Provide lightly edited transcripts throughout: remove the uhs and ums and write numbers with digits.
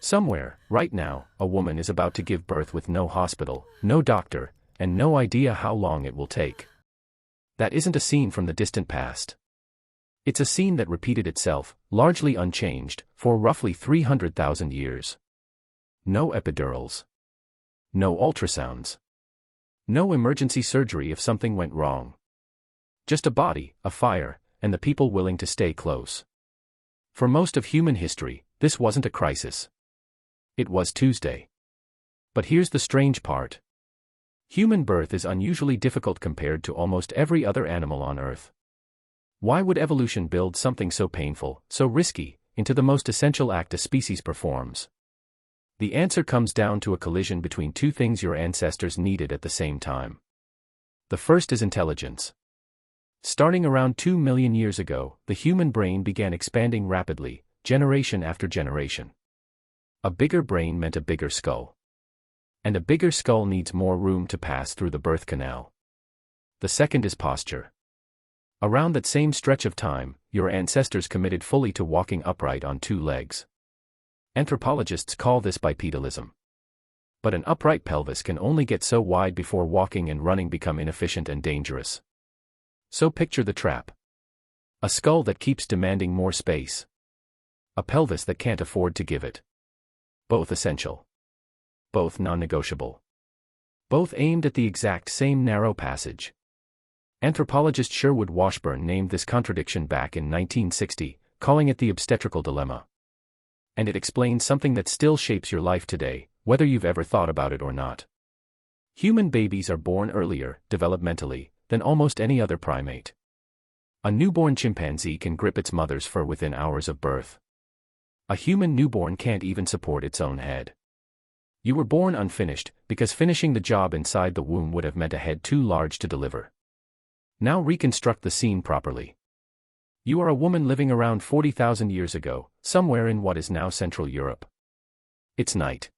Somewhere, right now, a woman is about to give birth with no hospital, no doctor, and no idea how long it will take. That isn't a scene from the distant past. It's a scene that repeated itself, largely unchanged, for roughly 300,000 years. No epidurals. No ultrasounds. No emergency surgery if something went wrong. Just a body, a fire, and the people willing to stay close. For most of human history, this wasn't a crisis. It was Tuesday. But here's the strange part. Human birth is unusually difficult compared to almost every other animal on Earth. Why would evolution build something so painful, so risky, into the most essential act a species performs? The answer comes down to a collision between two things your ancestors needed at the same time. The first is intelligence. Starting around 2 million years ago, the human brain began expanding rapidly, generation after generation. A bigger brain meant a bigger skull. And a bigger skull needs more room to pass through the birth canal. The second is posture. Around that same stretch of time, your ancestors committed fully to walking upright on two legs. Anthropologists call this bipedalism. But an upright pelvis can only get so wide before walking and running become inefficient and dangerous. So picture the trap. A skull that keeps demanding more space. A pelvis that can't afford to give it. Both essential. Both non-negotiable. Both aimed at the exact same narrow passage. Anthropologist Sherwood Washburn named this contradiction back in 1960, calling it the obstetrical dilemma. And it explains something that still shapes your life today, whether you've ever thought about it or not. Human babies are born earlier, developmentally, than almost any other primate. A newborn chimpanzee can grip its mother's fur within hours of birth. A human newborn can't even support its own head. You were born unfinished, because finishing the job inside the womb would have meant a head too large to deliver. Now reconstruct the scene properly. You are a woman living around 40,000 years ago, somewhere in what is now Central Europe. It's night.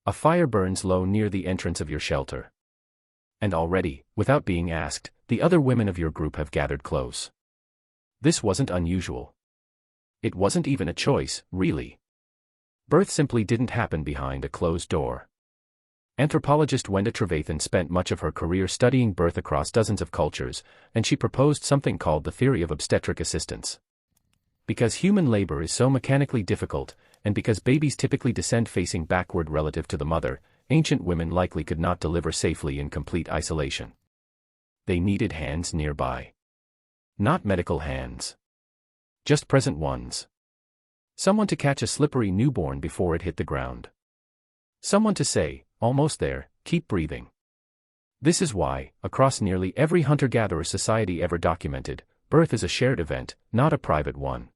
A fire burns low near the entrance of your shelter. And already, without being asked, the other women of your group have gathered close. This wasn't unusual. It wasn't even a choice, really. Birth simply didn't happen behind a closed door. Anthropologist Wenda Trevathan spent much of her career studying birth across dozens of cultures, and she proposed something called the theory of obstetric assistance. Because human labor is so mechanically difficult, and because babies typically descend facing backward relative to the mother, ancient women likely could not deliver safely in complete isolation. They needed hands nearby. Not medical hands. Just present ones. Someone to catch a slippery newborn before it hit the ground. Someone to say, almost there, keep breathing. This is why, across nearly every hunter-gatherer society ever documented, birth is a shared event, not a private one.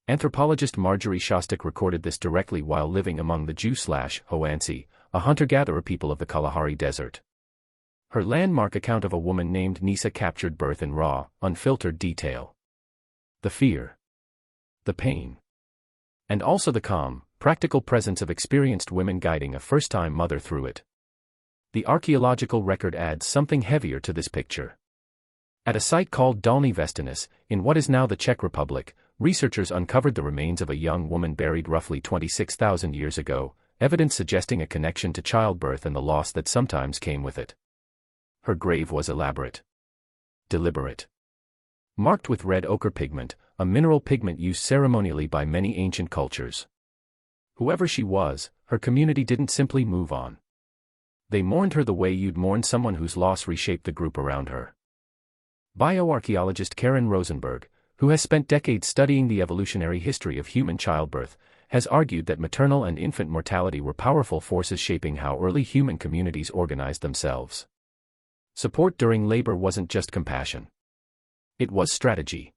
Anthropologist Marjorie Shostak recorded this directly while living among the Jew/Hoansi, a hunter-gatherer people of the Kalahari Desert. Her landmark account of a woman named Nisa captured birth in raw, unfiltered detail. The fear. The pain. And also the calm, practical presence of experienced women guiding a first-time mother through it. The archaeological record adds something heavier to this picture. At a site called Dolní Věstonice, in what is now the Czech Republic, researchers uncovered the remains of a young woman buried roughly 26,000 years ago, evidence suggesting a connection to childbirth and the loss that sometimes came with it. Her grave was elaborate. Deliberate. Marked with red ochre pigment, a mineral pigment used ceremonially by many ancient cultures. Whoever she was, her community didn't simply move on. They mourned her the way you'd mourn someone whose loss reshaped the group around her. Bioarchaeologist Karen Rosenberg, who has spent decades studying the evolutionary history of human childbirth, has argued that maternal and infant mortality were powerful forces shaping how early human communities organized themselves. Support during labor wasn't just compassion. It was strategy.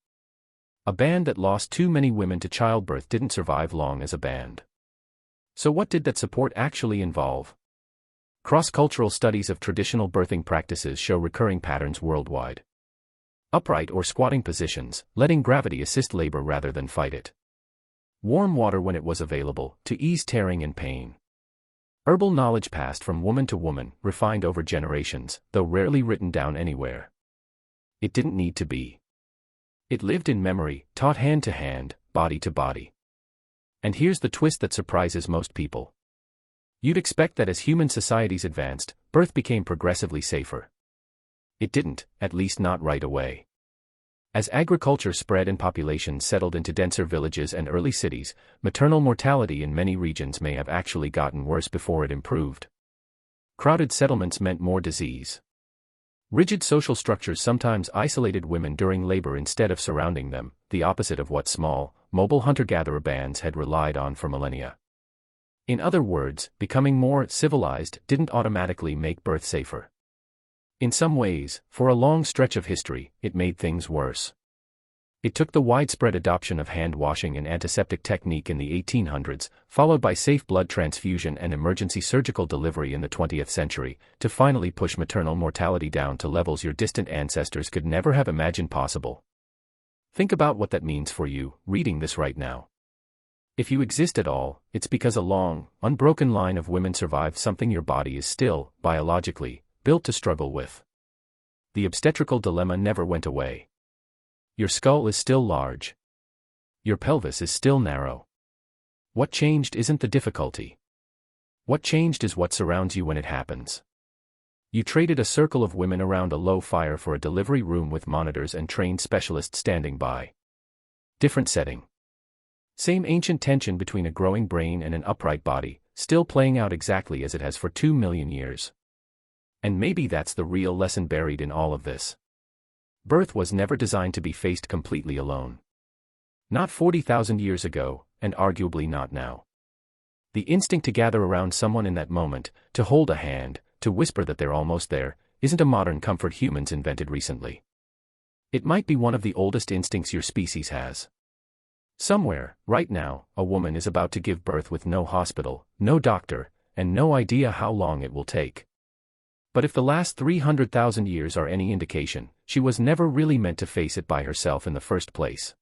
A band that lost too many women to childbirth didn't survive long as a band. So what did that support actually involve? Cross-cultural studies of traditional birthing practices show recurring patterns worldwide. Upright or squatting positions, letting gravity assist labor rather than fight it. Warm water when it was available, to ease tearing and pain. Herbal knowledge passed from woman to woman, refined over generations, though rarely written down anywhere. It didn't need to be. It lived in memory, taught hand to hand, body to body. And here's the twist that surprises most people. You'd expect that as human societies advanced, birth became progressively safer. It didn't, at least not right away. As agriculture spread and populations settled into denser villages and early cities, maternal mortality in many regions may have actually gotten worse before it improved. Crowded settlements meant more disease. Rigid social structures sometimes isolated women during labor instead of surrounding them, the opposite of what small, mobile hunter-gatherer bands had relied on for millennia. In other words, becoming more civilized didn't automatically make birth safer. In some ways, for a long stretch of history, it made things worse. It took the widespread adoption of hand-washing and antiseptic technique in the 1800s, followed by safe blood transfusion and emergency surgical delivery in the 20th century, to finally push maternal mortality down to levels your distant ancestors could never have imagined possible. Think about what that means for you, reading this right now. If you exist at all, it's because a long, unbroken line of women survived something your body is still, biologically, built to struggle with. The obstetrical dilemma never went away. Your skull is still large. Your pelvis is still narrow. What changed isn't the difficulty. What changed is what surrounds you when it happens. You traded a circle of women around a low fire for a delivery room with monitors and trained specialists standing by. Different setting. Same ancient tension between a growing brain and an upright body, still playing out exactly as it has for 2 million years. And maybe that's the real lesson buried in all of this. Birth was never designed to be faced completely alone. Not 40,000 years ago, and arguably not now. The instinct to gather around someone in that moment, to hold a hand, to whisper that they're almost there, isn't a modern comfort humans invented recently. It might be one of the oldest instincts your species has. Somewhere, right now, a woman is about to give birth with no hospital, no doctor, and no idea how long it will take. But if the last 300,000 years are any indication, she was never really meant to face it by herself in the first place.